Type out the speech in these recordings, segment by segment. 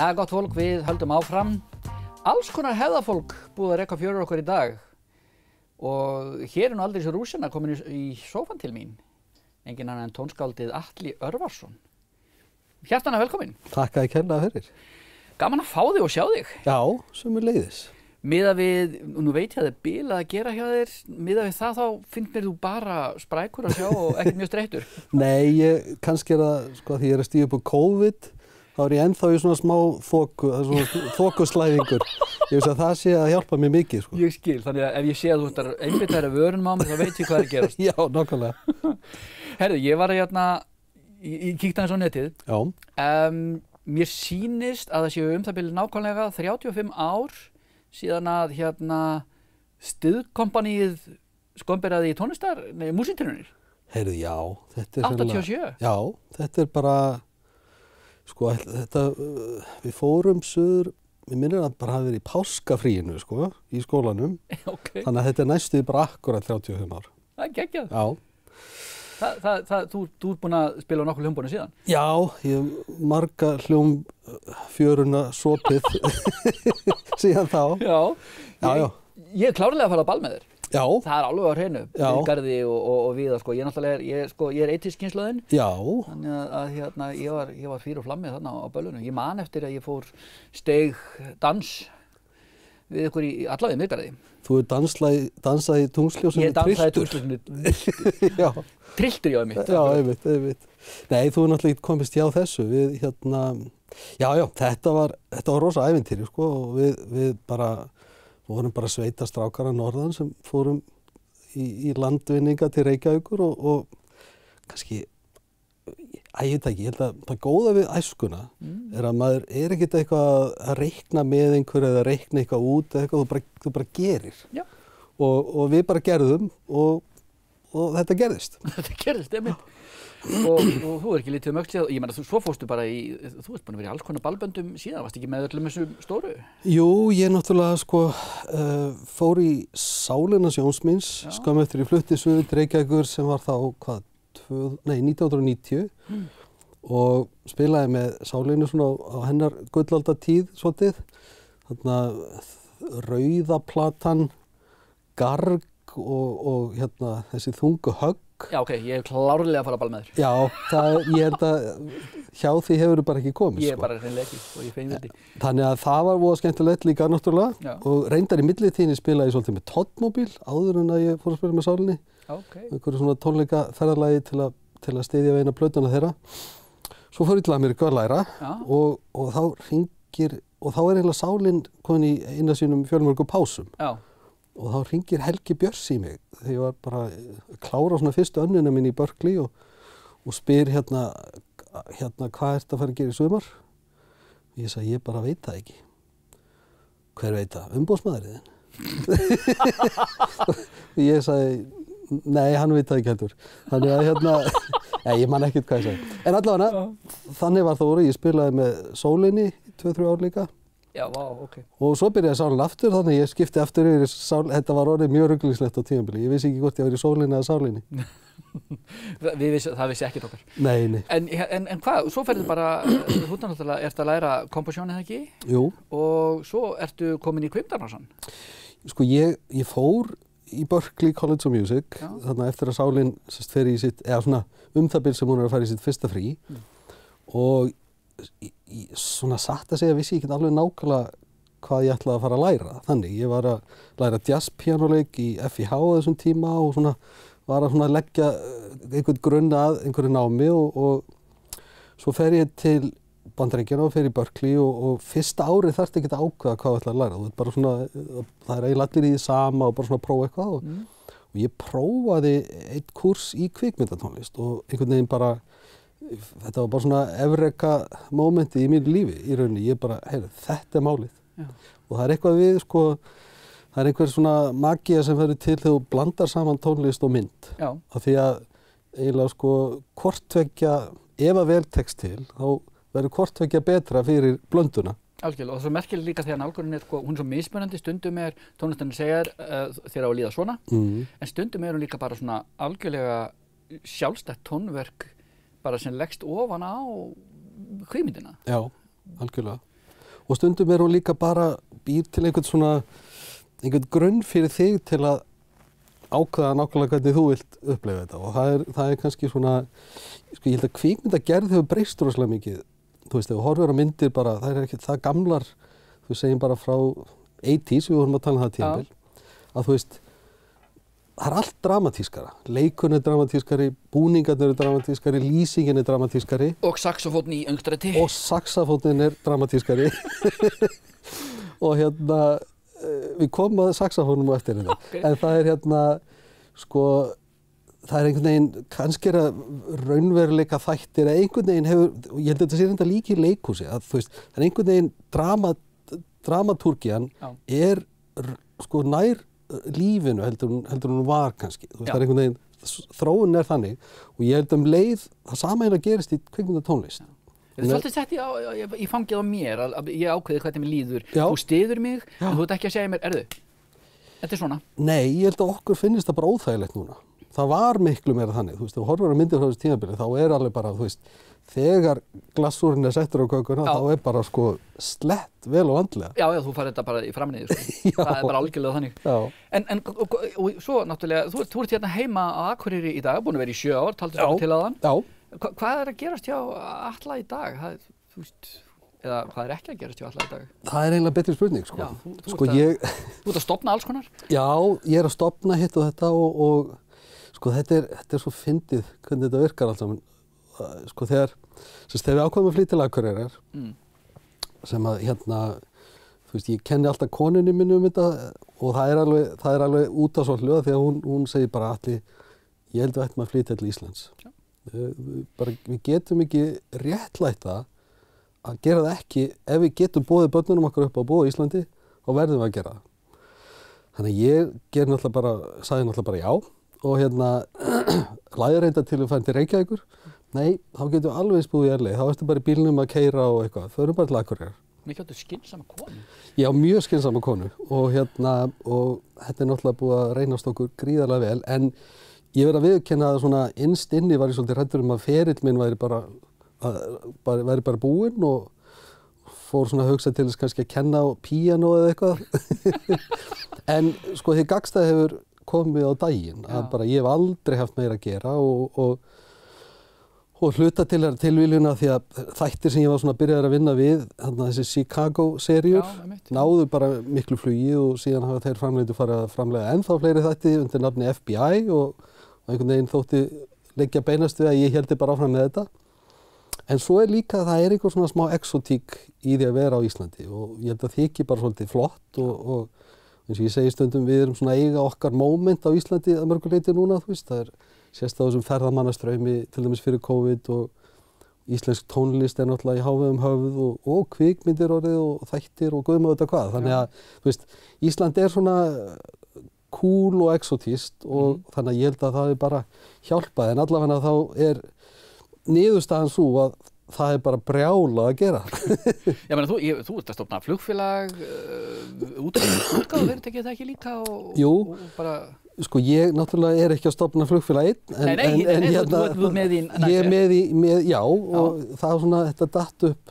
Já, gott fólk, við höldum áfram. Alls konar hefðafólk búið að reka fjörur okkur í dag. Og hér nú aldrei svo rúsina komin í sófan til mín. Enginn annar en tónskáldið Atli Örvarsson. Hjartanlega velkomin. Takk að ég kærlega fyrir. Gaman að fá þig og sjá þig. Já, sömuleiðis. Miðað við, nú veit ég að það er bilað að gera hjá þér, miðað við það þá finnst mér þú bara sprækur að sjá og ekkert mjög streittur. Nei, kannski er það, sko, því ég er að stíga upp á COVID, þá er ég ennþá í svona smá þoku, það er svona þokuslæðingur. Ég veist að það sé að hjálpa mér mikið, sko. Ég skil, þannig að ef ég sé að þú ert einbyttaður af vörunum á mig, þá veit ég hvað er að gerast. Já, nákvæmlega. Herðu, ég var hérna, ég kíkti aðeins á netið. Já. Mér sýnist að það séu það bil nákvæmlega 35 ár síðan að Stuðkompaníið skomberaði í músíktilraunir. Heyrðu, já, þetta er 87? Já, þetta er bara, sko, þetta, við fórum suður, við minnum að bara hafa verið í páskafríinu, sko, í skólanum. Okay. Þannig að þetta er næstuði bara akkurat 35 ár. Það er geggjað. Já. Þú ert búinn að spila á nokkur hljómbónu síðan? Já, ég hef marga hljómfjöruna sopið síðan þá. Já. Ég er klárlega að fara á ball með þér. Já. Það er alveg á hreinu, í Garði og víða, sko. Ég náttúrulega ég er 80s kynslóðin. Já. Þannig að ég var fyrir og flammið þarna á böllunum. Ég man eftir að ég steig dans við ykkur allavega í Miðgarði. Þú dansaði í Tungsljósinu Ég dansaði í Tungsljósinu. Já. Trilltur ég á mitt. Já, einmitt. Nei, þú er náttúrulega ekki komist hjá þessu. Við já, þetta var rosa ævintýri, sko, og við vorum bara sveitastrákar að norðan sem fórum í landvinninga til Reykjavíkur og kannski, ég veit ekki, ég held að það góða við æskuna er að maður er ekkert eitthvað að reikna með einhverju eða reikna eitthvað út eða eitthvað, þú bara gerir. Já. Og við bara gerðum og þetta gerðist. Þetta gerðist, einmitt. Og þú er ekki lítið öxlið, ég meina, svo fórstu bara þú ert búin að vera í alls konar ballböndum síðan, varst ekki með öllum þessum stóru? Jú, ég náttúrulega, sko, fór í Sálina Sjónsmíns, skömmu eftir ég flutti suður til Reykjavíkur sem var þá, 1990 og spilaði með Sálinu svona á hennar gullaldartíð svolítið. Þarna Rauða platan, Garg og þessi þungu högg. Já, ok, ég hef klárlega að fara að ball með þér. Já, ég held að hjá því hefur þú bara ekki komist. Ég er bara hreinlega ekki og ég fein Þannig að það var voða skemmtilegt líka náttúrulega og reyndar í millitíðinni spilaði ég svolítið með Toddmobil áður en að ég fór að spila með Sálinni. Einhverju svona tónleikaferðalagi til að styðja við eina plötuna þeirra. Svo fór ég til Ameríku að læra og þá er eiginlega Sálin komin í eina sínum fjölmörgum pásum. Já. Og þá hringir Helgi Björns í mig þegar ég var bara að klára svona fyrstu önnina mín í Berkeley og spyr hérna hvað ertu að fara að gera í sumar? Og ég sagði, ég bara veit það ekki. Hver veit það? Umboðsmaðurinn þinn? Ég sagði, nei, hann veit það ekki heldur. Þannig að ég man ekkert hvað ég sagði. En allavega, þannig var það ég spilaði með Sólinni 2-3 ár líka. Já, vá, ok. Og svo byrjaði Sálin aftur, þannig ég skipti aftur yfir þetta var orðið mjög ruglingslegt á tímabili. Ég vissi ekki hvort ég var í Sólinni eða Sálinni. Það vissi ekkert okkar. Nei. En hvað, svo ferðu bara, þú náttúrulega ert að læra komposjón eða ekki? Jú. Og svo ertu komin í kvikmyndabransann? Sko, ég fór í Berkeley College of Music, þarna eftir að Sálin fer í sitt, eða svona það bil sem hún er að fara í sitt fyrsta frí. Og svona satt að segja vissi ég ekki alveg nákvæmlega hvað ég ætlaði að fara að læra. Þannig, ég var að læra jazzpíanóleik í FIH á þessum tíma og svona var að leggja einhvern grunn að einhverju námi og svo fer ég til Bandaríkjanna og fer í Berkeley og fyrsta árið þarfti ekki að ákveða hvað ég ætlaði að læra. Þú bara svona, það er eiginlega allir í því sama og bara svona prófa eitthvað og ég prófaði einn kúrs í kvikmyndatónlist og einhvern veginn bara þetta var bara svona efreka mómenti í mínu lífi í rauninni. Ég bara, þetta er málið. Já. Og það er eitthvað við, sko, það er einhver svona magía sem verður til þegar þú blandar saman tónlist og mynd. Já. Af því að eiginlega, sko, hvort tveggja, ef að vel tekst til, þá verður hvort tveggja betra fyrir blönduna. Algjörlega, og það er svo merkilega líka þegar nálgunin sko, hún er svo mismunandi, stundum tónlistin segir þér á að líða svona, en stundum hún líka bara svona algjörlega sjálfstætt tónverk bara sem leggst ofan á kvikmyndina. Já, algjörlega. og stundum hún líka bara býr til einhvern grunn fyrir þig til að ákveða nákvæmlega hvernig þú vilt upplifa þetta og það kannski svona, sko ég held að kvikmyndagerð hefur breyst rosalega mikið. Þú veist, ef þú horfir á myndir bara, það ekki það gamlar, þú segjum bara frá 80s, við vorum að tala það tímabil, að þú veist, það allt dramatískara. Leikurinn dramatískari, búningarnir dramatískari, lýsingin dramatískari. Og saxofónn í öngstræti. Og saxofónn dramatískari. Og við komum að saxofónum á eftir þetta. Okay. En það sko, það einhvern veginn, kannski raunveruleika þættir, eða einhvern veginn hefur, og ég held að þetta sé þetta líka í leikhúsi, að þú veist, það einhvern veginn dramatúrgían sko nær lífinu heldur hún var kannski. Þú veist, það einhvern veginn, þróun þannig, og ég held leið, það sama gerist í kvikmyndatónlist. Það svolítið sett í fangið á mér að ég ákveði hvernig mér líður. Þú styður mig, en þú ert ekki að segja mér, þetta svona. Nei, ég held að okkur finnst það bara óþægilegt núna. Það var miklu meira þannig. Þú veist, ef þú horfir á myndir frá þessu tímabili, þá alveg bara, þú veist, þegar glassúrinn settur á kökuna, þá bara sko slett vel og vandlega. Já, þú farið þetta bara í framniði, sko. Það bara algjörlega þannig. En og svo náttúrulega, þú ert hérna heima á Akureyri í dag, búin að vera í 7 ár, taldi svo til áðan. Já. Hvað að gerast hjá Atla í dag? Þú veist, eða hvað ekki að gerast hjá Atla í dag? Það eiginlega betri spurning, sko. Já, þú ert að stofna alls konar? Já, ég að stofna hitt og þetta og sko þetta svo fyndið hvernig þetta virkar allt saman. Sko þegar við ákveðum að flytja til Akureyrar, sem að þú veist, ég kenni alltaf konunni minni þetta og það er alveg út af svolítið því að hún segir bara Atli, ég held við ættum að flytja til Íslands. Við getum ekki réttlætt að gera það ekki, ef við getum boðið börnunum okkar upp á búa í Íslandi, þá verðum við að gera það. Þannig að ég sagði náttúrulega bara já og lagði reynda til að fara til Reykjavíkur. Nei, þá getum við alveg spúið í LA, þá ertu bara í bílnum að keyra og eitthvað, förum bara til Akureyrar. Mikið áttu skynsama konu? Já, mjög skynsama konu og og þetta náttúrulega búið að reynast okkur gríðarlega vel, en ég verð að viðurkenna að svona innst inni var ég svolítið hræddur að ferill minn væri bara búinn og fór svona að hugsa til þess kannski að kenna á píanó eða eitthvað. En sko því gagnstæða hefur komið á daginn að bara ég hef aldrei haft meira að gera og hluta til tilviljuna því að þættir sem ég var svona byrjaður að vinna við, þessi Chicago-seríur, náðu bara miklu flugi og síðan hafa þeir framleiðendur farið að framleiða ennþá fleiri þætti undir nafni FBI og einhvern veginn þótti leggja beinast við að ég héldi bara áfram með þetta. En svo líka að það einhver svona smá exotík í því að vera á Íslandi og ég held að þykir bara svolítið flott og eins og ég segi stundum við erum svona eiga okkar moment á Íslandi að mörgu leyti núna, þú veist, það sést á þessum ferðamannastraumi til dæmis fyrir COVID og íslensk tónlist náttúrulega í hávegum höfð og kvikmyndir orðið og þættir og guð með þetta hvað. Þannig að, þú veist, Ísland svona cool og exotískt og þannig að ég held að það bara hjálpað en allavega þá niðurstaðan svo að það bara brjála að gera. Já, menn, þú ert að stofna flugfélag, útgáfufyrirtæki það ekki líka og bara... Sko ég náttúrulega ekki að stofna flugfélag einn, en þú með þín ég er með, já, og það svona, þetta datt upp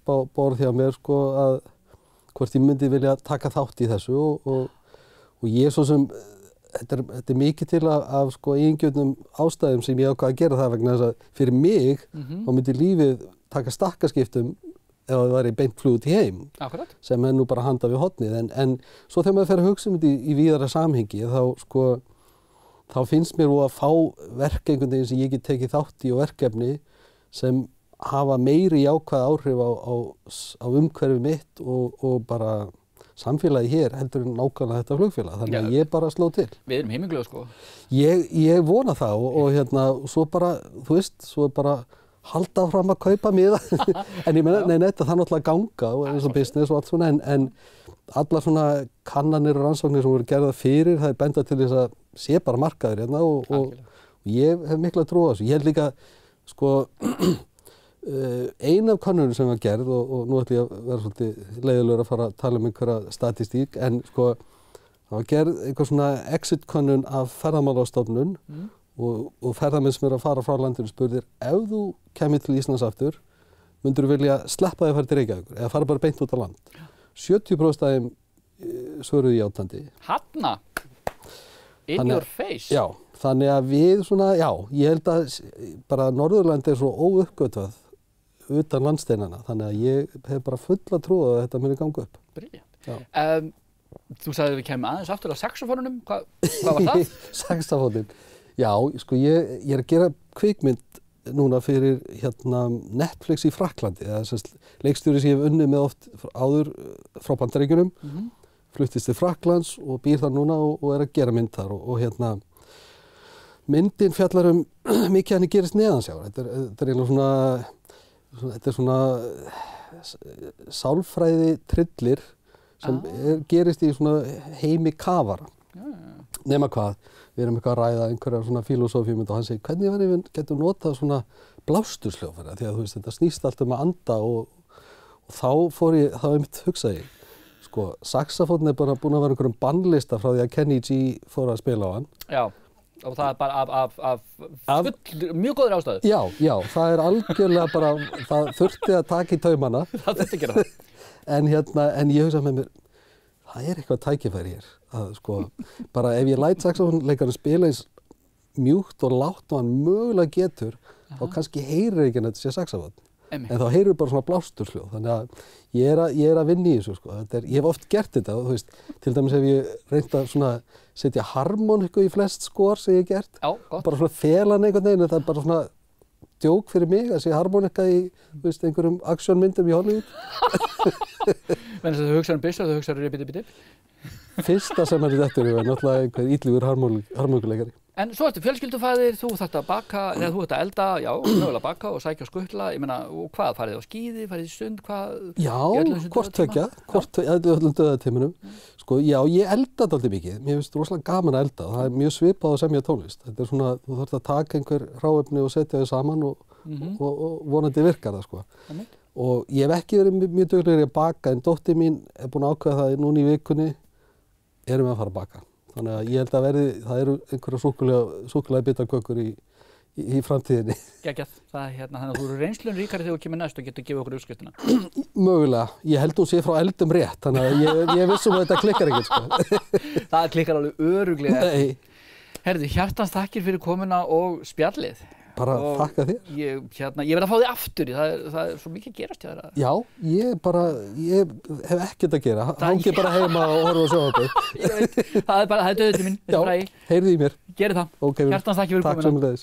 á borð hjá mér, sko, að hvort ég myndi vilja taka þátt í þessu og ég svo sem, þetta mikið til af sko eigingjörnum ástæðum sem ég ákvað að gera það vegna þess að fyrir mig, þá myndi lífið taka stakkaskiptum ef það væri beint flug út í heim. Akkurat. Sem nú bara handa við hornið en svo þegar maður fer að hugsa þetta í víðara samhengi þá finnst mér að fá verk einhvern veginn sem ég get tekið þátt í og verkefni sem hafa meiri jákvæð áhrif á umhverfi mitt og bara samfélagi hér heldur en nákvæmlega þetta flugfélag. Þannig að ég bara sló til. Við erum himinglöð, sko. Ég vona það og svo bara, þú veist, svo bara halda fram að kaupa miða. En ég meina, það náttúrulega ganga og eins og business og allt svona, en allar svona kannanir og rannsóknir sem voru gerðar fyrir, það benda til þess að sé bara markaður hérna og ég hef mikla trú á þessu. Ég held líka, sko, ein af könnunum sem var gerð og nú ætlum ég að vera svolítið leiðilegur að fara að tala einhverja statistík, en sko, það var gerð einhver svona exit könnun af Ferðamálastofnun og ferðamenn sem að fara frá landinu spurðir ef þú kemur til Íslands aftur, myndur þú vilja sleppa því að fara til Reykjavíkur eða fara bara beint út á land? 70% af þeim svöruðu játandi. Hanna? In your face? Já, þannig að við svona, já, ég held að bara Norðurland svo óuppgötvað utan landsteinana, þannig að ég hef bara fulla trú að þetta muni ganga upp. Brilliant. Þú sagði að við kemum aðeins aftur á saxofónunum, hvað var það? Saxofónin, já, sko ég er að gera kvikmynd núna fyrir Netflix í Frakklandi, leikstjóri sem ég hef unnið með oft áður frá Bandaríkjunum, fluttist til Frakklands og býr þar núna og er að gera mynd þar og myndin fjallar mikið henni gerist neðansjávar. Þetta er eiginlega svona sálfræði trillir sem gerist í svona heimi kafara. Nema hvað, við erum eitthvað að ræða einhverja svona filosófíumynd og hann segir hvernig við getum notað svona blástursljóðfæri því að þú veist þetta snýst allt að anda og þá einmitt hugsaði ég, sko, saxofón er bara búin að vera einhverjum bannlista frá því að Kenny G fór að spila á hann. Já. Og það er bara af mjög góðri ástæðu. Já, það er algjörlega bara, það þurfti að taka í taumana. Það þurfti að gera það. En ég hugsa með mér, það er eitthvað tækifæri hér. Að sko, bara ef ég læt saxofónleikarinn spila eins mjúkt og lágt og hann mögulega getur, þá kannski heyrir ekki að þetta sé saxofón. En þá heyrir bara svona blástursljóð. Þannig að ég er að vinna í þessu, sko. Ég hef oft gert þetta, þú veist, til dæmis hef ég reynt að svona setja harmoniku í flest skor sem ég hef gert. Já, gott. Bara svona fela hann einhvern veginn, en það er bara svona djók fyrir mig að sé harmonika í, þú veist, einhverjum aksjónmyndum í Hollywood. Menn þess að þú hugsaður Bissa, þú hugsaður Ribbidi-Bidi? Fyrsta sem er þetta var náttúrulega einhver illífur harmonikuleikari. En svo ertu fjölskyldufaðir, þú þarft að baka, eða þú ert að elda, já, mögulega baka og sækja og skutla, ég meina, og hvað, farið á skíði, farið í sund, hvað? Já, hvort tveggja, öllum döðatímanum. Sko, já, ég elda dálítið mikið, mér finnst rosalega gaman að elda og það er mjög svipað að semja tónlist. Þetta er svona, þú þarft að taka einhver hráefni og setja þau saman og vonandi virkar það, sko. Og ég hef ekki verið mjög duglegri að baka, en dóttir mín er búin að ákveða það núna í vikunni, erum við að fara að baka. Þannig að ég held að það eru einhverja súkkulaði bitakökur í framtíðinni. Geggjað. Þannig að þú eru reynslun ríkari þegar þú kemur næst og getur gefið okkur uppskriftina. Mögulega. Ég held hún sé frá eldum rétt, þannig að ég vissum að þetta klikkar ekkert, sko. Það klikkar alveg örugglega. Nei. Herðu, hjartans þakkir fyrir komuna og spjallið. Bara þakka þér. Ég verð að fá þig aftur í, það er svo mikið að gerast hjá þér. Já, ég hef ekkert að gera, hangi bara heima og horfa á sjónvarpið. Ég veit, það er döðutíminn, þetta er fræði. Já, heyrðu í mér. Gerið það. Okay, hjartans þakkir fyrir komuna. Takk sömuleiðis.